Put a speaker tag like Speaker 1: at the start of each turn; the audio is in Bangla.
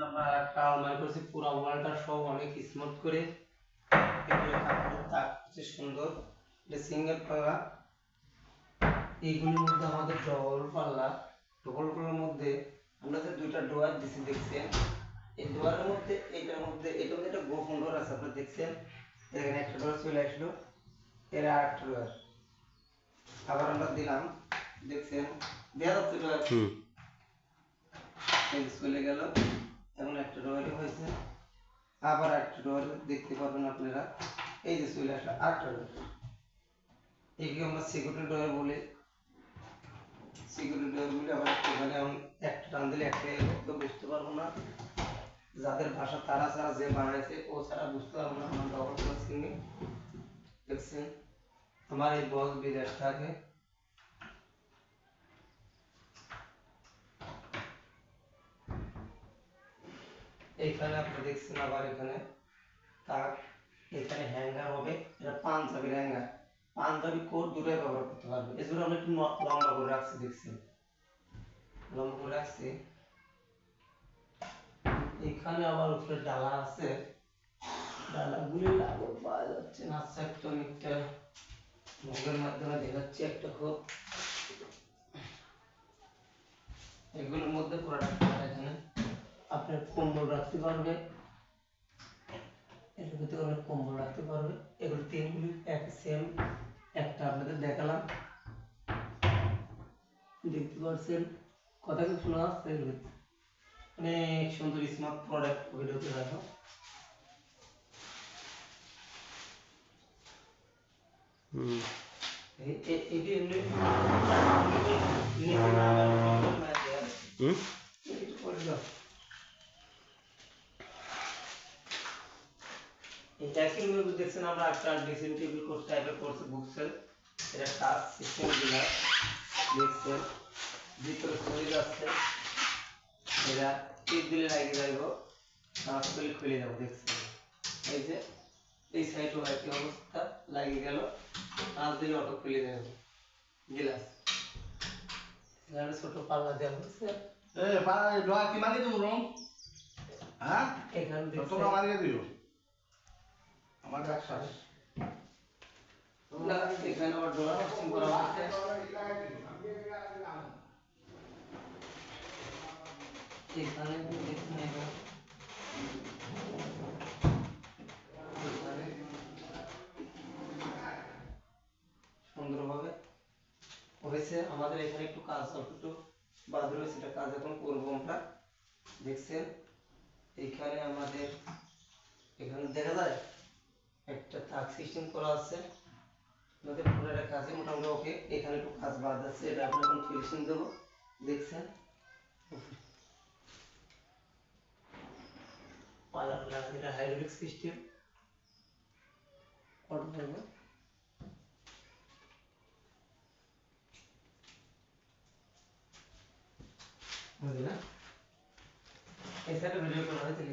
Speaker 1: আমরা একটা আলমারি করছি পুরো ওয়ালটা সহ অনেক স্মুথ করে। এগুলো কাপড়ের তাক হচ্ছে সুন্দর, এটা সিঙ্গেল পাল্লা। এইগুলির মধ্যে আমাদের ডবল পাল্লার মধ্যে আমরা যে দুইটা ডোয়ার দিছি দেখছেন, এই ডোয়ারের মধ্যে এটার মধ্যে একটা গোপন ডোর আছে আপনারা দেখছেন। এখানে একটা ডোর চলে আসলো, এর আরেকটা ডোর আবার আমরা দিলাম, দেখছেন দেয়া যাচ্ছে ডোর চলে গেল। এমন একটা ডোয়ারই হয়েছে, আবার একটা ডোর দেখতে পাবেন আপনারা, এই যে চলে আসলো আরেকটা ডোর। এগুলো আমরা সিকিউরিটি ডোর বলি। সিকিউরিটি ডোর বলে আবার এখানে একটা টান দিলে একটা তো বুঝতে পারবো না, যাদের ভাষা তারা ছাড়া যে বানাইছে ও ছাড়া বুঝতে পারবো না। আমরা ডবল ক্লাস কিনে দেখছেন আমার এই বক্স বিদেশ থাকে। এইখানে আপনি দেখছেন আবার এখানে তাক, এখানে হ্যাঙ্গার হবে, এটা পাঞ্জাবির হ্যাঙ্গার, পাঞ্জাবি কোট দুটোই ব্যবহার করতে পারবে। এজন্য আমরা একটু লম্বা করে রাখছি, দেখছেন লম্বা করে রাখছি। এখানে আবার উপরে ডালা আছে, ডালাগুলি লাগো পাওয়া যাচ্ছে না, একটা অনেকটা মুখের মাধ্যমে দেখাচ্ছি একটা খুব। এগুলোর মধ্যে পুরো রাখতে পারে, এখানে আপনার কম্বল রাখতে পারবে, এর ভিতরে অনেক কম্বল রাখতে পারবে। এগুলো তিনগুলি এক সেম, একটা আপনাদের দেখালাম, দেখতে পাচ্ছেন কথা কি শোনা যাচ্ছে? অনেক সুন্দর স্মার্ট প্রোডাক্ট ভিডিওতে দেখো। দেখছেন আমরা একটা ড্রেসিং টেবিল কোর্স টাইপের কোর্স বুকসেল, এটা টাচ সিস্টেম দিলা দেখছেন, ভিতরে খুলে যাচ্ছে, এটা টিপ দিলে লাগিয়ে যাইব, টাচ করলে খুলে যাবো। দেখছেন এই যে এই সাইডও একই অবস্থা, লাগিয়ে গেল, টাচ দিলে অটো খুলে যাবে গ্লাস। এখানে ছোট পাল্লা দেওয়া হচ্ছে,
Speaker 2: পাল্লা ডোয়া কি মারি দেবো রং? হ্যাঁ,
Speaker 1: এখানে
Speaker 2: তোমরা মারিয়ে দিও আমার ব্যবসা।
Speaker 1: এখানে আবার ডোর সিস্টেম করা হচ্ছে। এখানে দেখুন এবার সুন্দরভাবে হয়েছে। আমাদের এখানে একটু কাজ একটু বাদ রয়েছে, এটা কাজ এখন করবো আমরা। দেখছেন এখানে আমাদের এখানে দেখা যায় একটা তাক সিস্টেম করা আছে, আমাদের পুরো একটা কাজে মোটামুটি ওকে। এখানে একটু কাজ বাদ আছে, এটা আমরা এখন ফিনিশিং দেবো। দেখছেন পালার লাগা, এটা হাইড্রোলিক সিস্টেম অটো করবো। বুঝলে এই সাইডে ভিডিও করা হয়েছে।